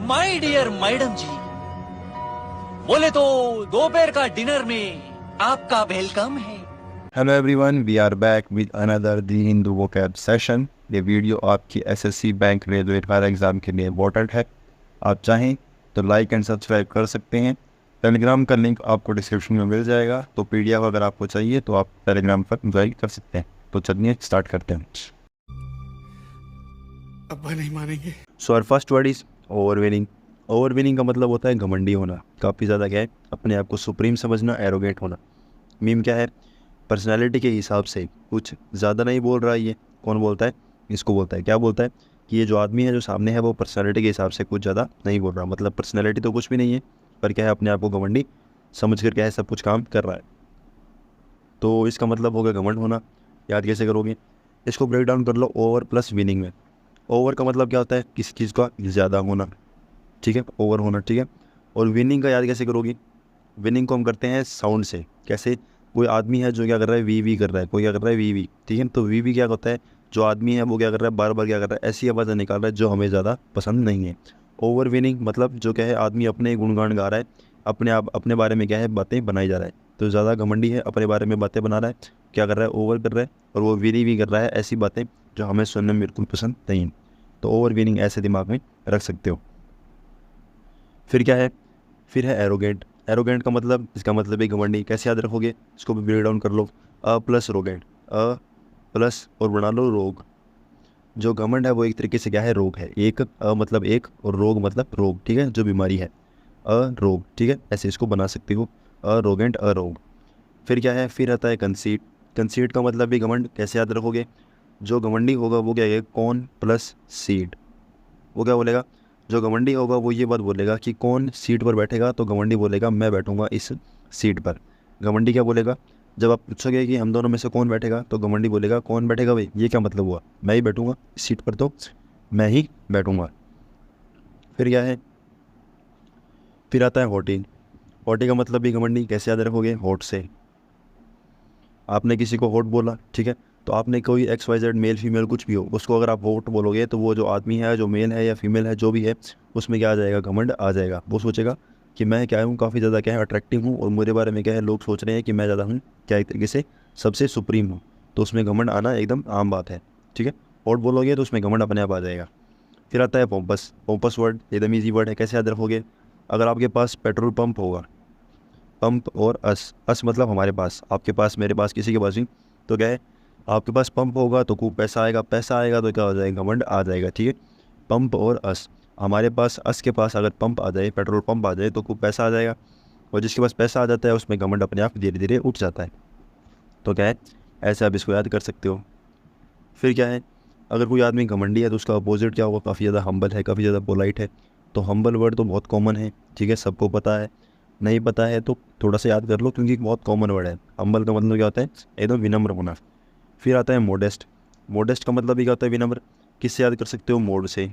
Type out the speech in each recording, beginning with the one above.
My dear madam जी, बोले तो दोपहर का डिनर में आपका वेलकम है। Hello everyone, we are back with another the Hindu vocab session. ये वीडियो आपकी SSC bank railway fire exam के लिए इम्पोर्टेंट है। आप चाहें तो लाइक एंड सब्सक्राइब कर सकते हैं। टेलीग्राम का लिंक आपको डिस्क्रिप्शन में मिल जाएगा, तो पीडीएफ अगर आपको चाहिए तो आप टेलीग्राम पर ज्वाइन कर सकते हैं। तो चलिए स्टार्ट करते हैं। अब्बा नहीं मानेंगे। So our first word is overweening. Overweening का मतलब होता है घमंडी होना, काफ़ी ज़्यादा क्या है, अपने आप को सुप्रीम समझना, एरोगेट होना। मीम क्या है, पर्सनालिटी के हिसाब से कुछ ज़्यादा नहीं बोल रहा है। ये कौन बोलता है? इसको बोलता है, क्या बोलता है कि ये जो आदमी है जो सामने है वो पर्सनालिटी के हिसाब से कुछ ज़्यादा नहीं बोल रहा। मतलब पर्सनालिटी तो कुछ भी नहीं है, पर क्या है, अपने आप को घमंडी समझ कर क्या है सब कुछ काम कर रहा है। तो इसका मतलब होगा घमंड होना। याद कैसे करोगे? इसको ब्रेक डाउन कर लो ओवर प्लस विनिंग में। ओवर का मतलब क्या होता है? किसी चीज़ का ज़्यादा होना, ठीक है, ओवर होना, ठीक है। और विनिंग का याद कैसे करोगी? विनिंग को हम करते हैं साउंड से। कैसे? कोई आदमी है जो क्या कर रहा है, वी कर रहा है, कोई क्या कर रहा है, वी, ठीक है। तो वी क्या होता है? जो आदमी है वो क्या कर रहा है, बार बार क्या कर रहा है, ऐसी आवाज़ें निकाल रहा है जो हमें ज़्यादा पसंद नहीं है। ओवर विनिंग मतलब जो क्या है, आदमी अपने गुणगान गा रहा है, अपने आप अपने बारे में क्या है बातें बनाई जा रहा है। तो ज़्यादा घमंडी है, अपने बारे में बातें बना रहा है, क्या कर रहा है, ओवर कर रहा है। और वो वी कर रहा है ऐसी बातें जो हमें सुनने में बिल्कुल पसंद नहीं है। तो ओवर विनिंग ऐसे दिमाग में रख सकते हो। फिर क्या है? फिर है एरोगेंट। एरोगेंट का मतलब, इसका मतलब है घमंडी। कैसे याद रखोगे? इसको भी ब्रेक डाउन कर लो। अ प्लस रोगेंट, अ प्लस और बना लो रोग। जो घमंड है वो एक तरीके से क्या है, रोग है। एक अ मतलब एक और रोग मतलब रोग, ठीक है, जो बीमारी है, रोग, ठीक है, ऐसे इसको बना सकते हो, अरोगेंट, अरोग। फिर क्या है? फिर आता है कंसीट। कंसीट का मतलब भी घमंड। कैसे याद रखोगे? जो घमंडी होगा वो क्या है, कौन प्लस सीट। वो क्या बोलेगा? जो घमंडी होगा वो ये बात बोलेगा कि कौन सीट पर बैठेगा, तो घमंडी बोलेगा मैं बैठूंगा इस सीट पर। घमंडी क्या बोलेगा? जब आप पूछोगे कि हम दोनों में से कौन बैठेगा, तो घमंडी बोलेगा कौन बैठेगा भाई, ये क्या मतलब हुआ, मैं ही बैठूंगा इस सीट पर, तो मैं ही बैठूंगा। फिर क्या है? फिर आता है होटी। होटी का मतलब भी घमंडी। कैसे याद रखोगे? होट से। आपने किसी को होट बोला, ठीक है, तो आपने कोई XYZ मेल फीमेल कुछ भी हो, उसको अगर आप होट बोलोगे तो वो जो आदमी है, जो मेल है या फीमेल है, जो भी है, उसमें क्या आ जाएगा, घमंड आ जाएगा। वो सोचेगा कि मैं क्या हूँ, काफ़ी ज़्यादा क्या है, अट्रैक्टिव हूँ, और मेरे बारे में क्या है, लोग सोच रहे हैं कि मैं ज़्यादा हूँ, क्या एक तरीके से सबसे सुप्रीम हूँ। तो उसमें घमंड आना एकदम आम बात है, ठीक है। होट बोलोगे तो उसमें घमंड अपने आप आ जाएगा। फिर आता है पोम्पस। पोम्पस वर्ड एकदम ईजी वर्ड है। कैसे याद रखोगे? अगर आपके पास पेट्रोल पंप होगा, पंप और अस मतलब हमारे पास, आपके पास, मेरे पास, किसी के पास भी, तो क्या है, आपके पास पंप होगा तो खूब पैसा आएगा, पैसा आएगा तो क्या हो जाएगा, घमंड आ जाएगा, ठीक है। पंप और अस, हमारे पास, अस के पास अगर पंप आ जाए, पेट्रोल पंप आ जाए, तो खूब पैसा आ जाएगा। और जिसके पास पैसा आ जाता है उसमें घमंड अपने आप धीरे धीरे उठ जाता है। तो क्या है, ऐसे आप इसको याद कर सकते हो। फिर क्या है? अगर कोई आदमी घमंडी है तो उसका अपोजिट क्या होगा, काफ़ी ज़्यादा हम्बल है, काफ़ी ज़्यादा पोलाइट है। तो हम्बल वर्ड तो बहुत कॉमन है, ठीक है, सबको पता है। नहीं पता है तो थोड़ा सा याद कर लो, क्योंकि बहुत कॉमन वर्ड है। हम्बल का मतलब क्या होता है, एकदम विनम्र होना। फिर आता है मोडेस्ट। मोडेस्ट का मतलब भी क्या होता है, विनम्र। किससे याद कर सकते हो? मोड से।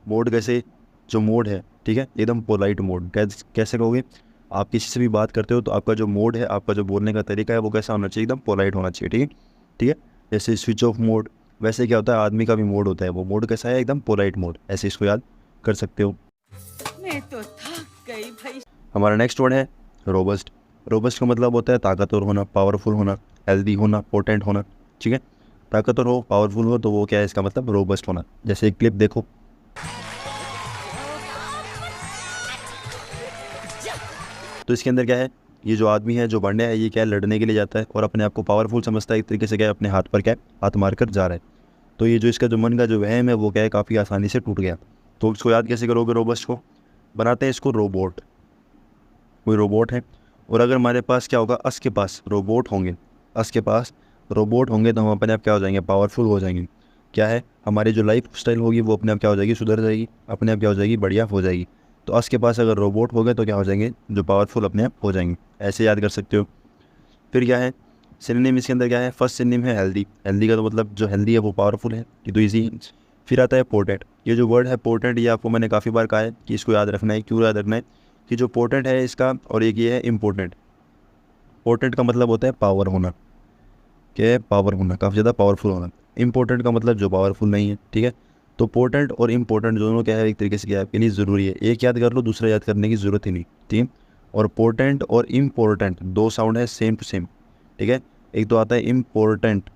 मोड कैसे? जो मोड है, ठीक है, एकदम पोलाइट मोड। कैसे कहोगे? आप किसी से भी बात करते हो तो आपका जो मोड है, आपका जो बोलने का तरीका है, वो कैसा होना चाहिए, एकदम पोलाइट होना चाहिए, ठीक है, ठीक है। जैसे स्विच ऑफ मोड, वैसे क्या होता है, आदमी का भी मोड होता है, वो मोड कैसा है, एकदम पोलाइट मोड। ऐसे इसको याद कर सकते हो। मैं तो थक गई भाई। हमारा नेक्स्ट वर्ड है रोबस्ट। रोबस्ट का मतलब होता है ताकतवर होना, पावरफुल होना, हेल्दी होना, पोटेंट होना, ठीक है। ताकतवर हो, पावरफुल हो, तो वो क्या है, इसका मतलब रोबस्ट होना। जैसे एक क्लिप देखो, तो इसके अंदर क्या है, ये जो आदमी है, जो बंडे है, ये क्या है, लड़ने के लिए जाता है और अपने आप को पावरफुल समझता है, एक तरीके से क्या है, अपने हाथ पर क्या है, हाथ मार कर जा रहा है। तो ये जो इसका जो मन का जो वहम है वो क्या है, काफ़ी आसानी से टूट गया। तो इसको याद कैसे करोगे? रोबस्ट को बनाते हैं इसको रोबोट। कोई रोबोट है, और अगर हमारे पास क्या होगा, अस के पास रोबोट होंगे, अस के पास रोबोट होंगे, तो हम अपने आप क्या हो जाएंगे, पावरफुल हो जाएंगे। क्या है, हमारी जो लाइफ स्टाइल होगी वो अपने आप क्या हो जाएगी, सुधर जाएगी, अपने आप क्या हो जाएगी, बढ़िया हो जाएगी। तो अस के पास अगर रोबोट हो गए तो क्या हो जाएंगे, जो पावरफुल अपने आप हो जाएंगे। ऐसे याद कर सकते हो। फिर क्या है, सिनोनिम इसके अंदर क्या है, फर्स्ट सिनोनिम है हेल्दी। हेल्दी का तो मतलब जो हेल्दी है वो पावरफुल है, ये तो ईजी है। फिर आता है पोर्टेंट। ये जो वर्ड है पोर्टेंट, ये आपको मैंने काफ़ी बार कहा है कि इसको याद रखना है। क्यों याद रखना है? कि जो पोर्टेंट है इसका, और एक ये है इम्पोर्टेंट। पोर्टेंट का मतलब होता है पावर होना, क्या है, पावर होना, काफ़ी ज़्यादा पावरफुल होना। इम्पोर्टेंट का मतलब जो पावरफुल नहीं है, ठीक है। तो पोर्टेंट और इम्पोर्टेंट दोनों क्या है एक तरीके से क्या है आपके लिए ज़रूरी है। एक याद कर लो, दूसरा याद करने की ज़रूरत ही नहीं, ठीक है। और पोर्टेंट और इम्पोर्टेंट दो साउंड है सेम टू सेम, ठीक है। एक तो आता है इम्पोर्टेंट,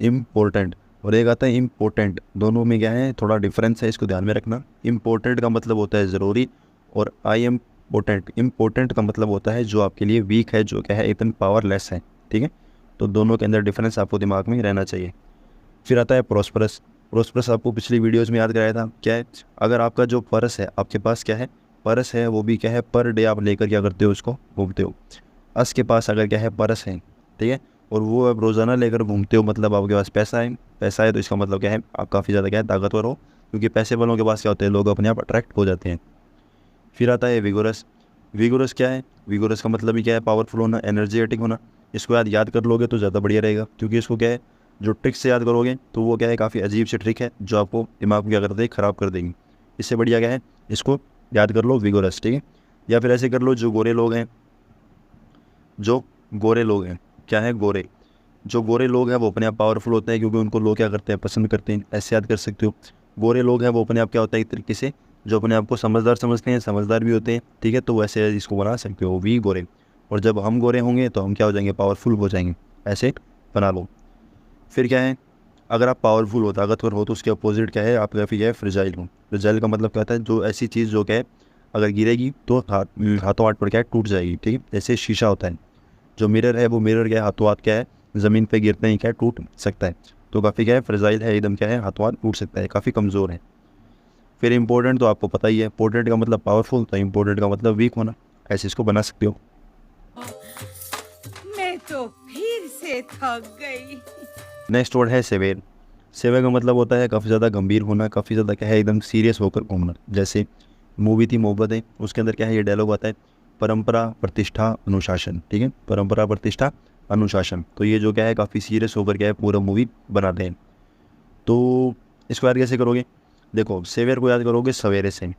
इम्पोर्टेंट, और एक आता है इम्पोर्टेंट। दोनों में क्या है थोड़ा डिफरेंस है, इसको ध्यान में रखना। इम्पोर्टेंट का मतलब होता है ज़रूरी, और आई एम पोर्टेंट, इम्पोर्टेंट का मतलब होता है जो आपके लिए वीक है, जो क्या है एकदम पावरलेस है, ठीक है। तो दोनों के अंदर डिफरेंस आपको दिमाग में रहना चाहिए। फिर आता है प्रोस्परस। प्रोस्परस आपको पिछली वीडियोस में याद कराया था, क्या है, अगर आपका जो पर्स है, आपके पास क्या है पर्स है, वो भी क्या है पर डे आप लेकर क्या करते हो, उसको घूमते हो। अस के पास अगर क्या है पर्स है, ठीक है, और वो आप रोज़ाना लेकर घूमते हो, मतलब आपके पास पैसा है। पैसा है तो इसका मतलब क्या है आप काफ़ी ज़्यादा क्या है ताकतवर हो, क्योंकि पैसे वालों के पास क्या होते हैं, लोग अपने आप अट्रैक्ट हो जाते हैं। फिर आता है विगोरस। विगोरस क्या है, विगोरस का मतलब ही क्या है पावरफुल होना, एनर्जेटिक होना। इसको याद कर लोगे तो ज़्यादा बढ़िया रहेगा, क्योंकि इसको क्या है जो ट्रिक से याद करोगे तो वो क्या है काफ़ी अजीब सी ट्रिक है, जो आपको दिमाग में क्या करते हैं ख़राब कर देंगी। इससे बढ़िया क्या है इसको याद कर लो विगोरस, ठीक है। या फिर ऐसे कर लो, जो गोरे लोग हैं, जो गोरे लोग हैं, क्या है गोरे, जो गोरे लोग हैं वो अपने आप पावरफुल होते हैं, क्योंकि उनको लोग क्या करते हैं पसंद करते हैं, ऐसे याद कर सकते हो। गोरे लोग हैं वो अपने आप क्या होता है एक तरीके से जो अपने आप को समझदार समझते हैं, समझदार भी होते हैं, ठीक है। तो वैसे इसको बना सकते हो वी गोरे, और जब हम गोरे होंगे तो हम क्या हो जाएंगे पावरफुल हो जाएंगे, ऐसे बना लो। फिर क्या है, अगर आप पावरफुल हो ताकतवर हो तो उसके अपोजिट क्या है आप या फिर क्या है फ्रिजाइल हो। फ्रिजाइल का मतलब क्या होता है, जो ऐसी चीज़ जो क्या है अगर गिरेगी तो हाथों हाथ पर क्या है टूट जाएगी, ठीक है। जैसे शीशा होता है, जो मिरर है वो मिरर क्या है हाथों हाथ क्या है ज़मीन पे गिरते ही क्या है टूट सकता है। तो काफ़ी क्या है फ्रेजाइल है, एकदम क्या है हाथों हाथ टूट सकता है, काफ़ी कमज़ोर है। फिर इंपॉर्टेंट तो आपको पता ही है, पोर्टेंट का मतलब पावरफुल, तो इम्पोर्टेंट का मतलब वीक होना, ऐसे इसको बना सकते हो। मैं तो फिर से थक गई। नेक्स्ट वर्ड है सेवेर। सेवेर का मतलब होता है काफ़ी ज़्यादा गंभीर होना, काफ़ी ज़्यादा क्या है एकदम सीरियस होकर घूमना। जैसे मूवी थी मोहब्बत है, उसके अंदर क्या है ये डायलॉग आता है, परंपरा प्रतिष्ठा अनुशासन, ठीक है, परंपरा प्रतिष्ठा अनुशासन। तो ये जो क्या है काफ़ी सीरियस होकर क्या है पूरा मूवी बनाते हैं। तो इसको याद कैसे करोगे, देखो सेवेर को याद करोगे सवेरे से,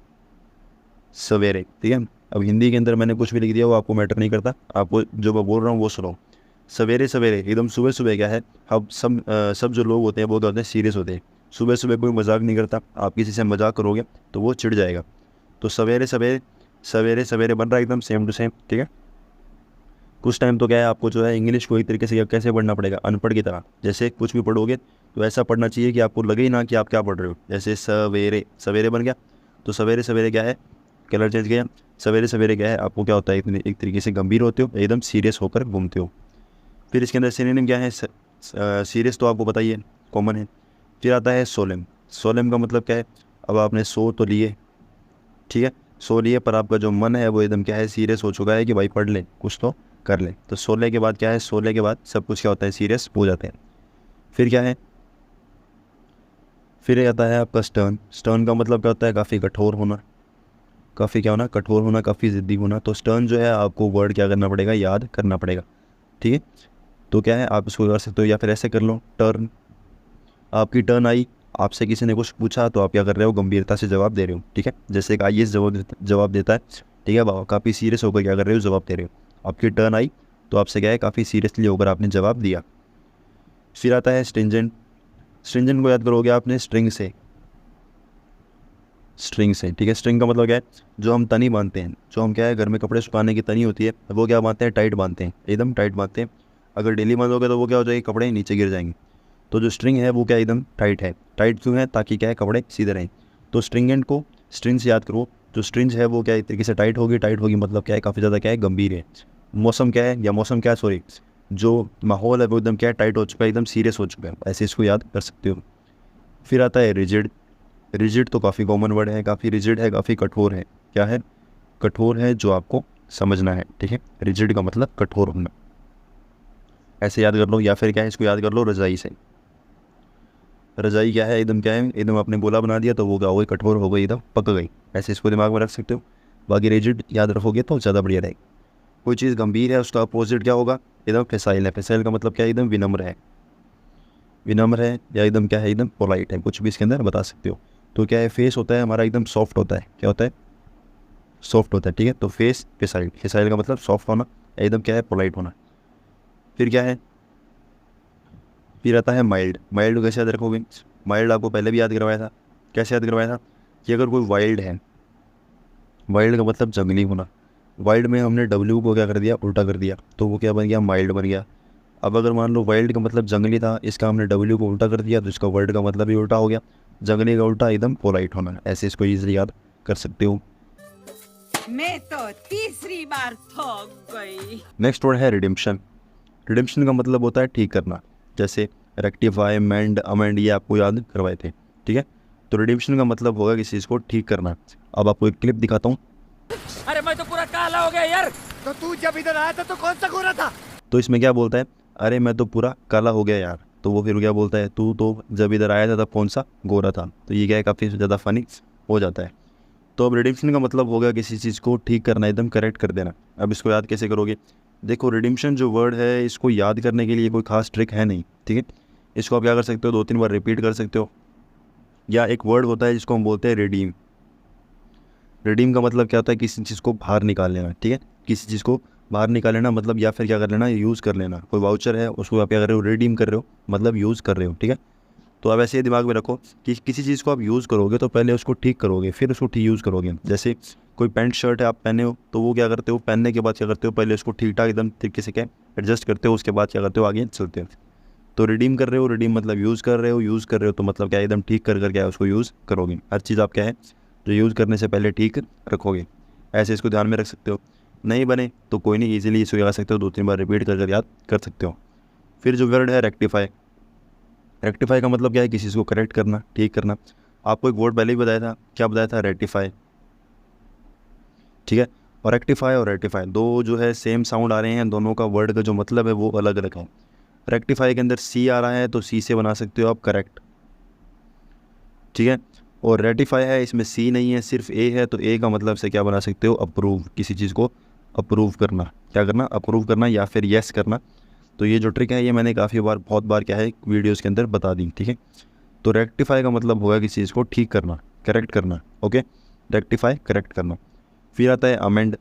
सवेरे, ठीक है। अब हिंदी के अंदर मैंने कुछ भी लिख दिया वो आपको मैटर नहीं करता, आपको जो मैं बोल रहा हूँ वो सुनो। सवेरे सवेरे एकदम सुबह सुबह क्या है, अब सब जो लोग होते हैं वो क्या होते हैं सीरियस होते हैं। सुबह सुबह कोई मजाक नहीं करता, आप किसी से मजाक करोगे तो वो चिढ़ जाएगा। तो सवेरे सवेरे, सवेरे सवेरे बन रहा है एकदम सेम टू सेम, ठीक है। कुछ टाइम तो क्या है आपको जो है इंग्लिश को एक तरीके से कैसे पढ़ना पड़ेगा, अनपढ़ की तरह। जैसे कुछ भी पढ़ोगे तो ऐसा पढ़ना चाहिए कि आपको लगे ही ना कि आप क्या पढ़ रहे हो। जैसे सवेरे, सवेरे बन गया, तो सवेरे सवेरे क्या है कलर चेंज किया, सवेरे सवेरे क्या है आपको क्या होता है एक तरीके से गंभीर होते हो, एकदम सीरियस होकर घूमते हो। फिर इसके अंदर सिनोनिम क्या है, सीरियस तो आपको पता ही है, कॉमन है। फिर आता है सोलेम। सोलेम का मतलब क्या है, अब आपने सो तो लिए, ठीक है, सो लिए, पर आपका जो मन है वो एकदम क्या है सीरियस हो चुका है कि भाई पढ़ ले कुछ तो कर ले। तो सोले के बाद क्या है, सोले के बाद सब कुछ क्या होता है सीरियस हो जाते हैं। फिर क्या है, फिर आता है आपका स्टर्न। स्टर्न का मतलब क्या होता है काफ़ी कठोर होना, काफ़ी क्या होना कठोर होना, काफ़ी ज़िद्दी होना। तो स्टर्न जो है आपको वर्ड क्या करना पड़ेगा, याद करना पड़ेगा, ठीक है। तो क्या है आप इसको कर सकते हो, या फिर ऐसे कर लो टर्न। आपकी टर्न आई, आपसे किसी ने कुछ पूछा तो आप क्या कर रहे हो गंभीरता से जवाब दे रहे हो, ठीक है। जैसे एक आईएएस जवाब देता है, ठीक है, बाबा काफ़ी सीरियस होकर क्या कर रहे हो जवाब दे रहे हो। आपकी टर्न आई तो आपसे क्या है काफ़ी सीरियसली होकर आपने जवाब दिया। फिर आता है स्ट्रिंजेंट। स्ट्रिंजेंट को याद करोगे आपने स्ट्रिंग से, स्ट्रिंग से, ठीक है। स्ट्रिंग का मतलब क्या है, जो हम तनी बांधते हैं, जो हम क्या है घर में कपड़े सुखाने की तनी होती है वो क्या बांधते हैं, टाइट बांधते हैं, एकदम टाइट बांधते हैं। अगर डेली बांधोगे तो वो क्या हो जाएगी, कपड़े नीचे गिर जाएंगे। तो जो स्ट्रिंग है वो क्या एकदम टाइट है। टाइट क्यों है, ताकि क्या है कपड़े सीधे रहें। तो स्ट्रिंगेंट को स्ट्रिंग से याद करो, जो स्ट्रिंग है वो क्या एक तरीके से टाइट होगी। टाइट होगी मतलब क्या है काफ़ी ज़्यादा क्या है गंभीर है। मौसम क्या है, या मौसम क्या है सॉरी, जो माहौल है वो एकदम क्या है टाइट हो चुका है, एकदम सीरियस हो चुका है, ऐसे इसको याद कर सकते हो। फिर आता है रिजिड। रिजिड तो काफ़ी कॉमन वर्ड है, काफ़ी रिजिड है, काफ़ी कठोर है। क्या है, कठोर है, जो आपको समझना है, ठीक है। रिजिड का मतलब कठोर होना, ऐसे याद कर लो। या फिर क्या है इसको याद कर लो रजाई से। रजाई क्या है एकदम क्या है एकदम आपने गोला बना दिया तो वो क्या हो गई, कठोर हो गई, एकदम पक गई, ऐसे इसको दिमाग में रख सकते हो। बाकी रिजिड याद रखोगे तो ज़्यादा बढ़िया रहेगा। कोई चीज़ गंभीर है उसका अपोजिट क्या होगा, एकदम फेसाइल है। फेसाइल का मतलब क्या है, एकदम विनम्र है, विनम्र है, या एकदम क्या है एकदम पोलाइट है, कुछ भी इसके अंदर बता सकते हो। तो क्या है फेस होता है हमारा एकदम सॉफ्ट होता है, क्या होता है सॉफ्ट होता है, ठीक है। तो फेस फेसाइल, फेसाइल का मतलब सॉफ्ट होना, एकदम क्या है पोलाइट होना। फिर क्या है, फिर आता है माइल्ड। माइल्ड को कैसे याद रखोगे, माइल्ड आपको पहले भी याद करवाया था। कैसे याद करवाया था कि अगर कोई वाइल्ड है, वाइल्ड का मतलब जंगली होना, वाइल्ड में हमने डब्ल्यू को क्या कर दिया, उल्टा कर दिया, तो वो क्या बन गया, माइल्ड बन गया। अब अगर मान लो वाइल्ड का मतलब जंगली था, इसका हमने डब्ल्यू को उल्टा कर दिया, तो इसका वर्ल्ड का मतलब भी उल्टा हो गया। जंगली का उल्टा एकदम पोलाइट होना। ऐसे इसको ईजिली याद कर सकते हो। मैं तो तीसरी बार थक गई। नेक्स्ट वर्ड है रिडेम्पशन। रिडेम्पशन का मतलब होता है ठीक करना। जैसे रेक्टिफाई, मेंड, अमेंड, ये आपको याद करवाए थे, ठीक है। तो रिडेम्पशन का मतलब होगा किसी चीज़ को ठीक करना। अब आपको एक क्लिप दिखाता हूँ। अरे मैं तो पूरा काला हो गया यार। तो तू जब इधर आया था तो कौन सा गोरा था? तो इसमें क्या बोलता है, अरे मैं तो पूरा काला हो गया यार। तो वो फिर क्या बोलता है, तू तो जब इधर आया था तब कौन सा गोरा था। तो ये क्या है, काफ़ी ज़्यादा फनी हो जाता है। तो अब रिडेम्पशन का मतलब होगा किसी चीज़ को ठीक करना, एकदम करेक्ट कर देना। अब इसको याद कैसे करोगे, देखो रिडेम्पशन जो वर्ड है इसको याद करने के लिए कोई खास ट्रिक है नहीं, ठीक है। इसको आप क्या कर सकते हो, 2-3 बार रिपीट कर सकते हो। या एक वर्ड होता है जिसको हम बोलते हैं रिडीम। रिडीम का मतलब क्या होता है, किसी चीज़ को बाहर निकाल लेना, ठीक है। किसी चीज़ को बाहर निकाल लेना मतलब, या फिर क्या कर लेना, यूज़ कर लेना। कोई वाउचर है उसको आप क्या कर रहे हो, रिडीम कर रहे हो, मतलब यूज़ कर रहे हो, ठीक है। तो अब ऐसे ही दिमाग में रखो कि किसी चीज़ को आप यूज़ करोगे तो पहले उसको ठीक करोगे, फिर उसको ठीक यूज़ करोगे। जैसे कोई पैंट शर्ट है आप पहने हो, तो वो क्या करते हो, पहनने के बाद क्या करते हो, पहले उसको ठीक ठाक एकदम तरीके से क्या एडजस्ट करते हो, उसके बाद क्या करते हो, आगे चलते हो। तो रिडीम कर रहे हो, रिडीम मतलब यूज़ कर रहे हो, यूज़ कर रहे हो तो मतलब क्या है, एकदम ठीक कर क्या है उसको यूज़ करोगे। हर चीज़ आप क्या है जो यूज़ करने से पहले ठीक रखोगे। ऐसे इसको ध्यान में रख सकते हो। नहीं बने तो कोई नहीं, ईजिली इसको लगा सकते हो, 2-3 बार रिपीट कर याद कर सकते हो। फिर जो वर्ड है रेक्टिफाई। रेक्टिफाई का मतलब क्या है, किसी चीज़ को करेक्ट करना, ठीक करना। आपको एक वर्ड पहले ही बताया था, क्या बताया था, रेक्टिफाई, ठीक है। और रेक्टिफाई दो जो है सेम साउंड आ रहे हैं, दोनों का वर्ड का जो मतलब है वो अलग अलग है। रेक्टिफाई के अंदर सी आ रहा है तो सी से बना सकते हो आप करेक्ट, ठीक है। और रेटिफाई है, इसमें सी नहीं है, सिर्फ ए है, तो ए का मतलब से क्या बना सकते हो, अप्रूव। किसी चीज़ को अप्रूव करना, क्या करना, अप्रूव करना या फिर येस करना। तो ये जो ट्रिक है ये मैंने काफ़ी बार, बहुत बार क्या है वीडियोज़ के अंदर बता दी, ठीक है। तो रेक्टिफाई का मतलब होगा किसी चीज़ को ठीक करना, करेक्ट करना, ओके। रेक्टिफाई करेक्ट करना। फिर आता है अमेंड।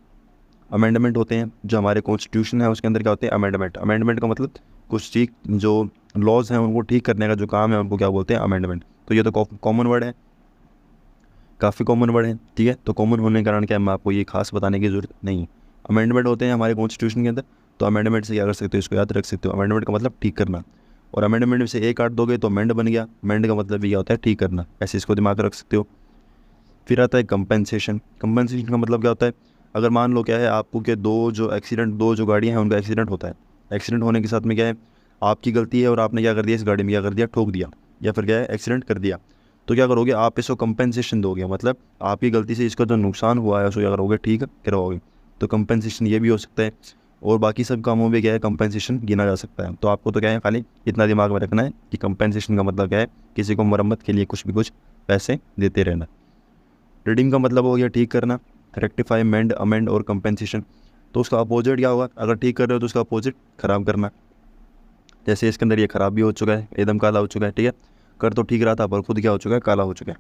अमेंडमेंट होते हैं जो हमारे कॉन्स्टिट्यूशन है उसके अंदर क्या होते हैं, अमेंडमेंट। अमेंडमेंट का मतलब कुछ ठीक जो लॉज हैं उनको ठीक करने का जो काम है उनको क्या बोलते हैं, अमेंडमेंट। तो ये तो कॉमन वर्ड है, काफ़ी कॉमन वर्ड है, ठीक है। तो कॉमन होने के कारण क्या है, मैं आपको ये खास बताने की ज़रूरत नहीं है। अमेंडमेंट होते हैं हमारे कॉन्स्टिट्यूशन के अंदर, तो अमेंडमेंट से क्या कर सकते हो, इसको याद रख सकते हो। अमेंडमेंट का मतलब ठीक करना, और अमेंडमेंट में से एक काट दोगे तो अमेंड बन गया। अमेंड का मतलब भी क्या होता है, ठीक करना। ऐसे इसको दिमाग में रख सकते हो। फिर आता है कंपेंसेशन। कंपेंसेशन का मतलब क्या होता है, अगर मान लो क्या है आपको कि दो जो गाड़ियाँ हैं उनका एक्सीडेंट होता है। एक्सीडेंट होने के साथ में क्या है, आपकी गलती है और आपने क्या कर दिया, इस गाड़ी में क्या कर दिया, ठोक दिया, या फिर क्या है एक्सीडेंट कर दिया। तो क्या करोगे, आप इसको कंपेंसेशन दोगे, मतलब आपकी गलती से इसका जो नुकसान हुआ है उसको क्या करोगे, ठीक करवाओगे। तो कंपेंसेशन ये भी हो सकता है। और बाकी सब कामों में क्या है, कंपेंसेशन गिना जा सकता है। तो आपको तो क्या है, खाली इतना दिमाग में रखना है कि कंपेंसेशन का मतलब क्या है, किसी को मरम्मत के लिए कुछ भी कुछ पैसे देते रहना। रिडीम का मतलब हो गया ठीक करना, रेक्टिफाई, मेंड, अमेंड और कंपेंसेशन। तो उसका अपोजिट क्या होगा, अगर ठीक कर रहे हो तो उसका अपोजिट ख़राब करना। जैसे इसके अंदर ये ख़राब भी हो चुका है, एकदम काला हो चुका है, ठीक है। कर तो ठीक रहा था पर खुद क्या हो चुका है, काला हो चुका है।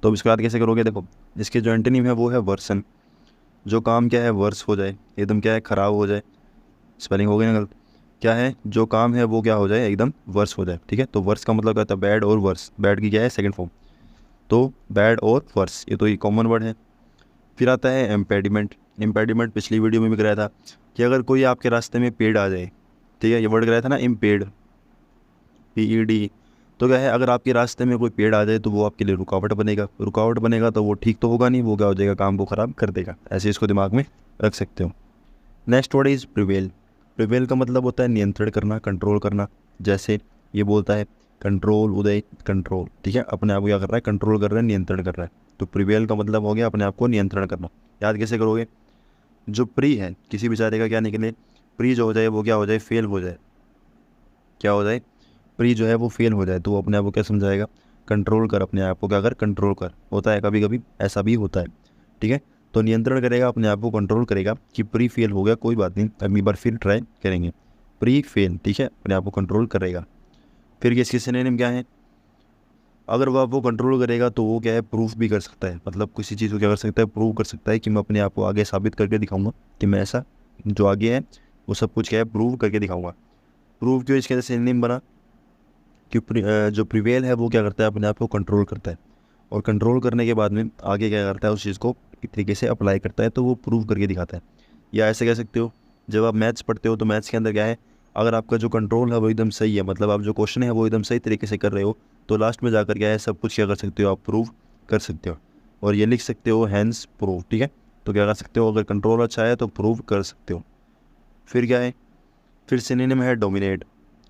तो अब इसको याद कैसे करोगे, देखो इसके जो एंटोनिम है वो है वर्सन। जो काम क्या है वर्स हो जाए, एकदम क्या है ख़राब हो जाए, स्पेलिंग हो गई ना गलत, क्या है जो काम है वो क्या हो जाए, एकदम वर्स हो जाए, ठीक है। तो वर्स का मतलब क्या होता है, बैड और वर्स। बैड की क्या है, सेकंड फॉर्म। तो बैड और वर्स, ये तो ये कॉमन वर्ड है। फिर आता है एम्पेडिमेंट। एम्पेडिमेंट पिछली वीडियो में भी कराया था कि अगर कोई आपके रास्ते में पेड़ आ जाए, ठीक है, ये वर्ड कराया था ना, इम्पेड, PED। तो क्या है, अगर आपके रास्ते में कोई पेड़ आ जाए तो वो आपके लिए रुकावट बनेगा। रुकावट बनेगा तो वो ठीक तो होगा नहीं, वो क्या हो जाएगा, काम को ख़राब कर देगा। ऐसे इसको दिमाग में रख सकते हो। Next word is prevail. Prevail का मतलब होता है नियंत्रण करना, कंट्रोल करना। जैसे ये बोलता है कंट्रोल उदय, कंट्रोल, ठीक है, अपने आप को क्या कर रहा है, कंट्रोल कर रहा है, नियंत्रण कर रहा है। तो प्रिवेल का मतलब हो गया अपने आप को नियंत्रण करना। याद कैसे करोगे, जो प्री है किसी बेचारे का क्या निकले, प्री जो हो जाए वो क्या हो जाए, फेल हो जाए। क्या हो जाए, प्री जो है वो फेल हो जाए, तो वो अपने आप को क्या समझाएगा, कंट्रोल कर, अपने आप को क्या कर, कंट्रोल कर। होता है कभी कभी ऐसा भी होता है, ठीक है। तो नियंत्रण करेगा, अपने आप को कंट्रोल करेगा कि प्री फेल हो गया, कोई बात नहीं, अगली बार फिर ट्राई करेंगे। प्री फेल, ठीक है, अपने आप को कंट्रोल करेगा। फिर इसके सिनोनिम क्या है, अगर वो आपको कंट्रोल करेगा तो वो क्या है, प्रूफ भी कर सकता है। मतलब किसी चीज़ को क्या कर सकता है, प्रूव कर सकता है कि मैं अपने आप को आगे साबित करके दिखाऊंगा कि मैं ऐसा, जो आगे है वो सब कुछ क्या है, प्रूव करके दिखाऊंगा। प्रूव क्यों, इसके अंदर सिनोनिम बना, कि जो प्रिवेल है वो क्या करता है, अपने आप को कंट्रोल करता है, और कंट्रोल करने के बाद में आगे क्या करता है, उस चीज़ को एक तरीके से अप्लाई करता है, तो वो प्रूव करके दिखाता है। या ऐसे कह सकते हो, जब आप मैथ्स पढ़ते हो तो मैथ्स के अंदर क्या है, अगर आपका जो कंट्रोल है वो एकदम सही है, मतलब आप जो क्वेश्चन है वो एकदम सही तरीके से कर रहे हो, तो लास्ट में जाकर क्या है, सब कुछ क्या कर सकते हो, आप प्रूव कर सकते हो, और ये लिख सकते हो हैंस प्रूव। ठीक है, तो क्या कर सकते हो, अगर कंट्रोल अच्छा है तो प्रूव कर सकते हो। फिर क्या है, फिर सिनोनिम है डोमिनेट।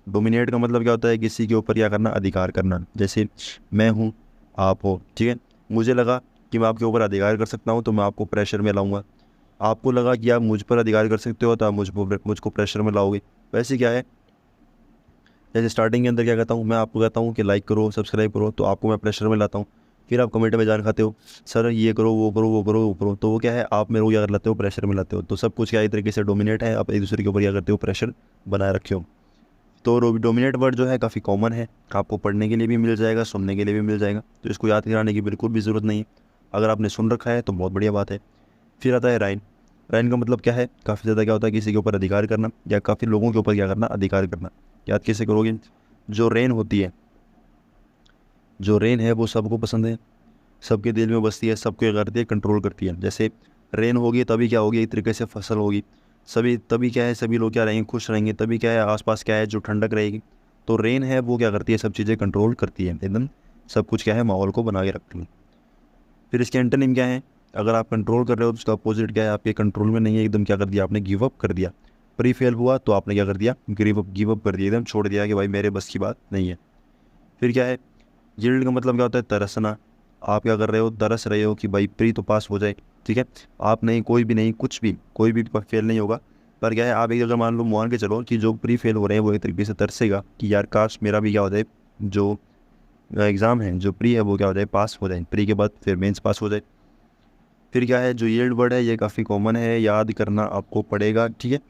डोमिनेट का मतलब क्या होता है, किसी के ऊपर क्या करना, अधिकार करना। जैसे मैं हूँ, आप हो, ठीक है, मुझे लगा कि मैं आपके ऊपर अधिकार कर सकता हूँ, तो मैं आपको प्रेशर में लाऊंगा। आपको लगा कि आप मुझ पर अधिकार कर सकते हो, तो आप मुझको प्रेशर में लाओगे। वैसे क्या है, जैसे स्टार्टिंग के अंदर क्या कहता हूँ, मैं आपको कहता हूँ कि लाइक करो, सब्सक्राइब करो, तो आपको मैं प्रेशर में लाता हूँ। फिर आप कमेंट में जान खाते हो, सर ये करो, वो करो, वो करो, वो करो, तो वो क्या है, आप मेरे को क्या कर लाते हो, प्रेशर में लाते हो। तो सब कुछ क्या एक तरीके से डोमिनेट है, आप एक दूसरे के ऊपर क्या करते हो, प्रेशर बनाए रखे हो। तो डोमिनेट वर्ड जो है काफ़ी कॉमन है, आपको पढ़ने के लिए भी मिल जाएगा, सुनने के लिए भी मिल जाएगा, तो इसको याद कराने की बिल्कुल भी ज़रूरत नहीं है। अगर आपने सुन रखा है तो बहुत बढ़िया बात है। फिर आता है राइन। राइन का मतलब क्या है, काफ़ी ज़्यादा क्या होता है, किसी के ऊपर अधिकार करना, या काफ़ी लोगों के ऊपर क्या करना, अधिकार करना। याद कैसे करोगे, जो रेन होती है, जो रेन है वो सबको पसंद है, सबके दिल में बसती है, सबको क्या करती है, कंट्रोल करती है। जैसे रेन होगी तभी क्या होगी, एक तरीके से फसल होगी, सभी तभी क्या है, सभी लोग क्या रहेंगे, खुश रहेंगे, तभी क्या है, आसपास क्या है, जो ठंडक रहेगी। तो रेन है वो क्या करती है, सब चीज़ें कंट्रोल करती है, एकदम सब कुछ क्या है, माहौल को बना के रखती है। फिर इसके एंटोनिम क्या है, अगर आप कंट्रोल कर रहे हो तो उसका अपोजिट क्या है, आपके कंट्रोल में नहीं है, एकदम क्या कर दिया आपने, गिव अप कर दिया। प्री फेल हुआ तो आपने क्या कर दिया, गिव अप कर दिया, एकदम छोड़ दिया कि भाई मेरे बस की बात नहीं है। फिर क्या है, यील्ड का मतलब क्या होता है, तरसना। आप क्या कर रहे हो, तरस रहे हो कि भाई प्री तो पास हो जाए, ठीक है, आप नहीं, कोई भी नहीं, कुछ भी, कोई भी फेल नहीं होगा, पर क्या है, आप एक जगह मान के चलो कि जो प्री फेल हो रहे हैं वो एक तरीके से तरसेगा कि यार काश मेरा भी क्या हो जाए, जो एग्ज़ाम है, जो प्री है वो क्या हो जाए, पास हो जाए, प्री के बाद फिर मेंस पास हो जाए। फिर क्या है, जो यील्ड वर्ड है ये काफ़ी कॉमन है, याद करना आपको पड़ेगा, ठीक है।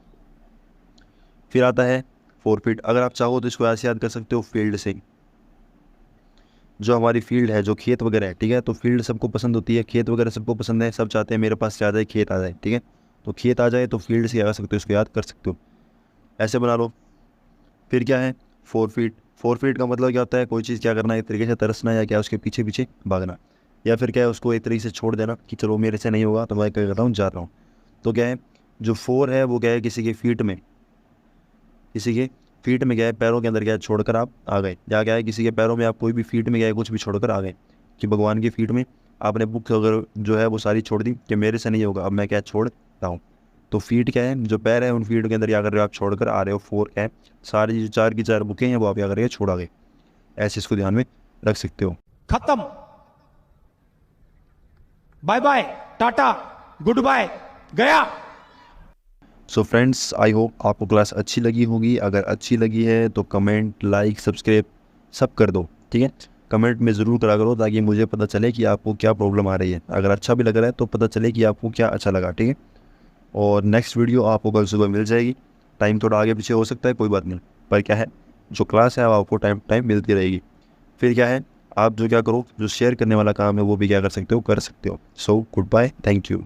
फिर आता है फोरफिट। अगर आप चाहो तो इसको ऐसे याद कर सकते हो, फील्ड से, जो हमारी फील्ड है, जो खेत वगैरह है, ठीक है, तो फील्ड सबको पसंद होती है, खेत वगैरह सबको पसंद है, सब चाहते हैं मेरे पास क्या आ जाए, खेत आ जाए, ठीक है, तो खेत आ जाए तो फील्ड से क्या कर सकते हो, इसको याद कर सकते हो, ऐसे बना लो। फिर क्या है, फोरफिट। फोरफिट का मतलब क्या होता है, कोई चीज़ क्या करना, एक तरीके से तरसना, या क्या उसके पीछे पीछे भागना, या फिर क्या है, उसको एक तरीके से छोड़ देना कि चलो मेरे से नहीं होगा तो मैं क्या कर रहा हूँ, जा रहा हूँ। तो क्या है, जो फोर है वो क्या है, किसी के फीट में, किसी के फीट में क्या है, पैरों के अंदर क्या है, छोड़कर आप आ गए, या क्या है, किसी के पैरों में आप कोई भी फीट में क्या है, कुछ भी छोड़कर आ गए, कि भगवान की फीट में आपने बुक अगर जो है वो सारी छोड़ दी कि मेरे से नहीं होगा, अब मैं क्या छोड़ रहा हूँ। तो फीट क्या है, जो पैर है, उन फीट के अंदर क्या कर रहे हो, आप छोड़कर आ रहे हो। फोर क्या है, सारी जो चार की चार बुकें हैं वो आप क्या कर रहे हो, छोड़ा गए। ऐसे इसको ध्यान में रख सकते हो। खत्म, bye bye, tata, good bye, गया। सो फ्रेंड्स, आई होप आपको क्लास अच्छी लगी होगी। अगर अच्छी लगी है तो कमेंट, लाइक, सब्सक्राइब सब कर दो, ठीक है, कमेंट में ज़रूर करा करो ताकि मुझे पता चले कि आपको क्या प्रॉब्लम आ रही है। अगर अच्छा भी लग रहा है तो पता चले कि आपको क्या अच्छा लगा, ठीक है। और नेक्स्ट वीडियो आपको कल सुबह मिल जाएगी। टाइम थोड़ा आगे पीछे हो सकता है, कोई बात नहीं, पर क्या है, जो क्लास है वो आपको टाइम मिलती रहेगी। फिर क्या है, आप जो क्या करो, जो शेयर करने वाला काम है वो भी क्या कर सकते हो, कर सकते हो। So good bye, thank you.